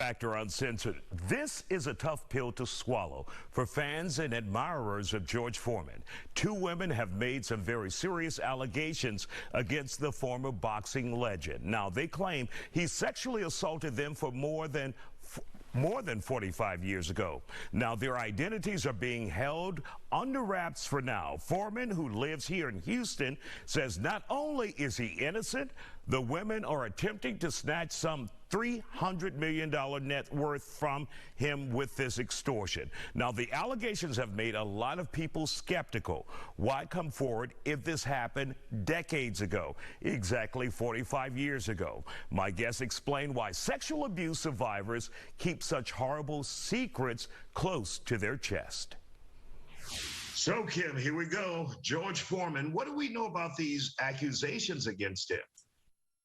Factor Uncensored. This is a tough pill to swallow for fans and admirers of George Foreman. Two women have made some very serious allegations against the former boxing legend. Now, they claim he sexually assaulted them for more than 45 years ago. Now, their identities are being held under wraps for now. Foreman, who lives here in Houston, says not only is he innocent, the women are attempting to snatch some $300 million net worth from him with this extortion. Now, the allegations have made a lot of people skeptical. Why come forward if this happened decades ago, exactly 45 years ago? My guests explain why sexual abuse survivors keep such horrible secrets close to their chest. So, Kim, here we go. George Foreman, what do we know about these accusations against him?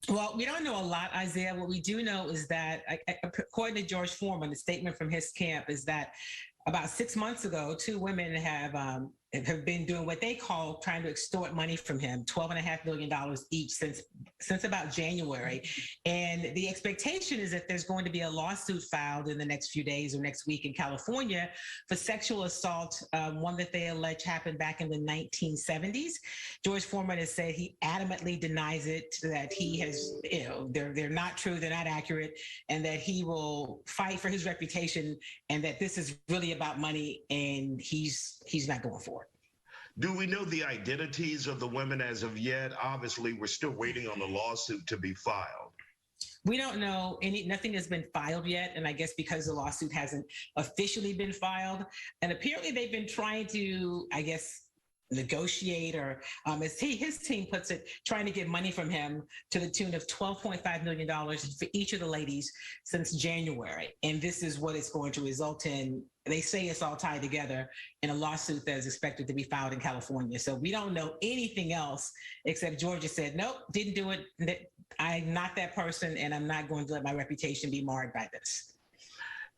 Well, we don't know a lot, Isiah. What we do know is that, according to George Foreman, the statement from his camp is that about 6 months ago, two women have been doing what they call trying to extort money from him, $12.5 million each since about January. And the expectation is that there's going to be a lawsuit filed in the next few days or next week in California for sexual assault, one that they allege happened back in the 1970s. George Foreman has said he adamantly denies it, that he has, they're not true, they're not accurate, and that he will fight for his reputation, and that this is really about money, and he's not going for it. Do we know the identities of the women as of yet? Obviously, we're still waiting on the lawsuit to be filed. We don't know nothing has been filed yet, and I guess because the lawsuit hasn't officially been filed, and apparently they've been trying to, I guess, negotiate, or as his team puts it, trying to get money from him to the tune of $12.5 million for each of the ladies since January. And this is what it's going to result in. They say it's all tied together in a lawsuit that is expected to be filed in California. So we don't know anything else except Georgia said, nope, didn't do it. I'm not that person, and I'm not going to let my reputation be marred by this.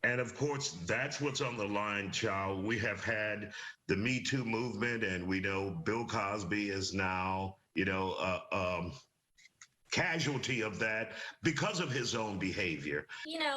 And of course, that's what's on the line, Chau. We have had the Me Too movement, and we know Bill Cosby is now, casualty of that because of his own behavior.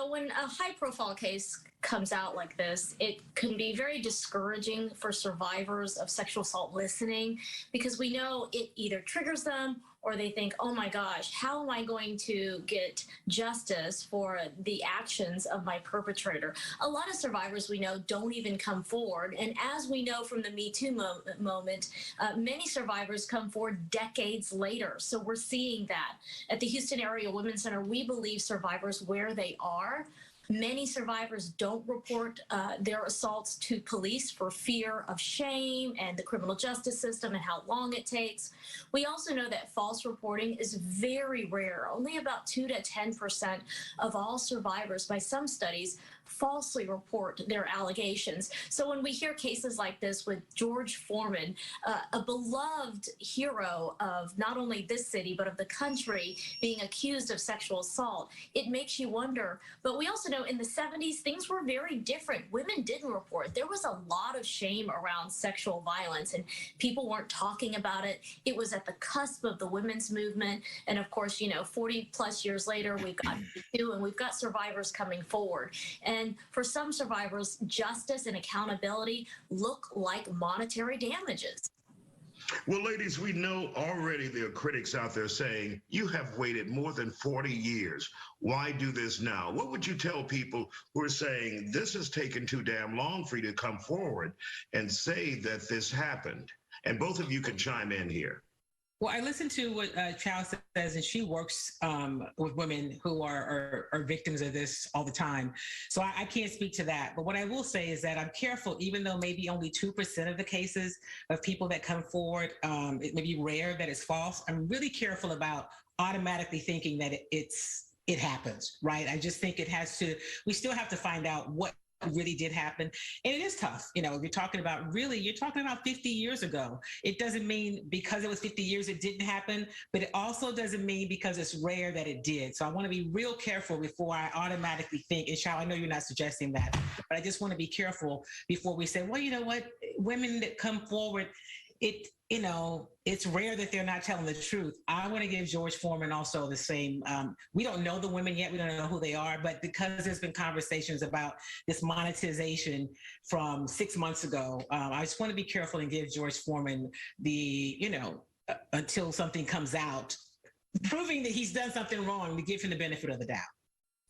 When a high-profile case comes out like this, it can be very discouraging for survivors of sexual assault listening, because we know it either triggers them or they think, oh my gosh, how am I going to get justice for the actions of my perpetrator? A lot of survivors we know don't even come forward. And as we know from the Me Too moment, many survivors come forward decades later. So we're seeing that. At the Houston Area Women's Center, we believe survivors where they are. Many survivors don't report their assaults to police for fear of shame and the criminal justice system and how long it takes. We also know that false reporting is very rare. Only about 2 to 10% of all survivors, by some studies, falsely report their allegations. So when we hear cases like this with George Foreman, a beloved hero of not only this city, but of the country, being accused of sexual assault, it makes you wonder. But we also know in the 70s, things were very different. Women didn't report. There was a lot of shame around sexual violence, and people weren't talking about it. It was at the cusp of the women's movement. And of course, 40 plus years later, we've got Me Too, and we've got survivors coming forward. And for some survivors, justice and accountability look like monetary damages. Well, ladies, we know already there are critics out there saying, you have waited more than 40 years. Why do this now? What would you tell people who are saying this has taken too damn long for you to come forward and say that this happened? And both of you can chime in here. Well, I listen to what Chau says, and she works with women who are victims of this all the time. So I can't speak to that. But what I will say is that I'm careful, even though maybe only 2% of the cases of people that come forward, it may be rare that it's false. I'm really careful about automatically thinking that it happens, right? I just think we still have to find out what really did happen. And it is tough. If you're talking about 50 years ago. It doesn't mean because it was 50 years it didn't happen, but it also doesn't mean because it's rare that it did. So I want to be real careful before I automatically think, and Chau, I know you're not suggesting that, but I just want to be careful before we say, well, you know what, women that come forward, it's rare that they're not telling the truth. I want to give George Foreman also the same. We don't know the women yet. We don't know who they are, but because there's been conversations about this monetization from 6 months ago, I just want to be careful and give George Foreman until something comes out, proving that he's done something wrong, to give him the benefit of the doubt.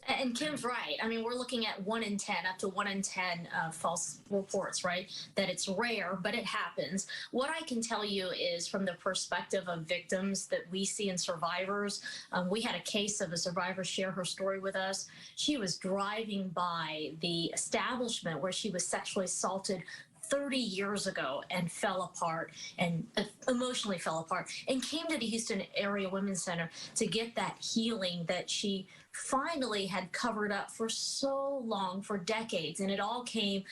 And Kim's right. I mean, we're looking at 1 in 10, up to 1 in 10 false reports, right? That it's rare, but it happens. What I can tell you is from the perspective of victims that we see in survivors, we had a case of a survivor share her story with us. She was driving by the establishment where she was sexually assaulted 30 years ago and fell apart and emotionally fell apart and came to the Houston Area Women's Center to get that healing that she finally had covered up for so long, for decades. And it all came,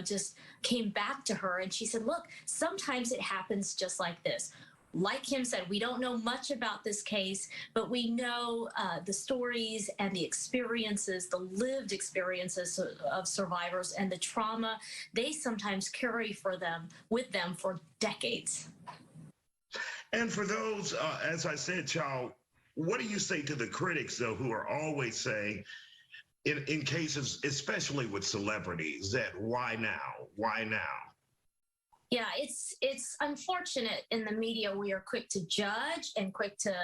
just came back to her. And she said, look, sometimes it happens just like this. Like Kim said, we don't know much about this case, but we know the stories and the experiences, the lived experiences of survivors and the trauma they sometimes carry with them for decades. And for those, as I said, Chau, what do you say to the critics, though, who are always saying, in cases, especially with celebrities, that why now? Why now? Yeah, it's unfortunate in the media. We are quick to judge and quick to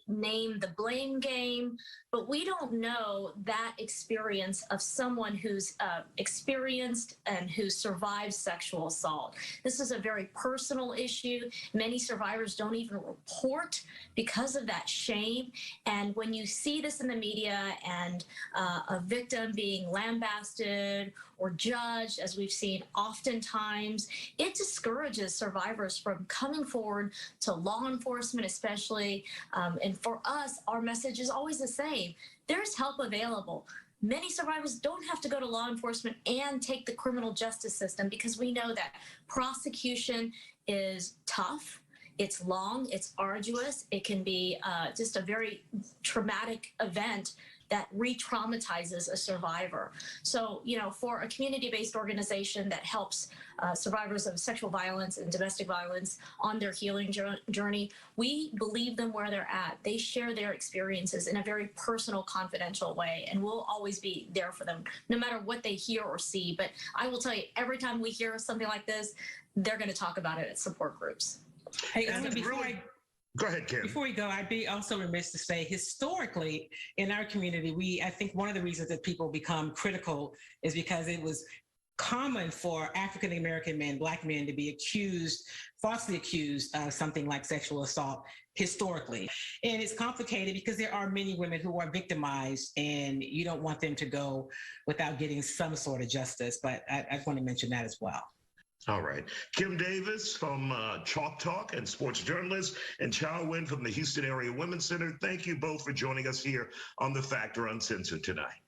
name the blame game, but we don't know that experience of someone who's experienced and who survived sexual assault. This is a very personal issue. Many survivors don't even report because of that shame. And when you see this in the media and a victim being lambasted or judged, as we've seen oftentimes, it discourages survivors from coming forward to law enforcement, especially. And for us, our message is always the same. There's help available. Many survivors don't have to go to law enforcement and take the criminal justice system because we know that prosecution is tough. It's long, it's arduous. It can be just a very traumatic event that re-traumatizes a survivor. So, for a community-based organization that helps survivors of sexual violence and domestic violence on their healing journey, we believe them where they're at. They share their experiences in a very personal, confidential way, and we'll always be there for them, no matter what they hear or see. But I will tell you, every time we hear something like this, they're gonna talk about it at support groups. Hey, Go ahead, Kim. Before we go, I'd be also remiss to say, historically, in our community, I think one of the reasons that people become critical is because it was common for African American men, Black men, to be falsely accused of something like sexual assault historically. And it's complicated because there are many women who are victimized, and you don't want them to go without getting some sort of justice. But I just want to mention that as well. All right. Kim Davis from Chalk Talk and sports journalist, and Chau Nguyen from the Houston Area Women's Center. Thank you both for joining us here on The Factor Uncensored tonight.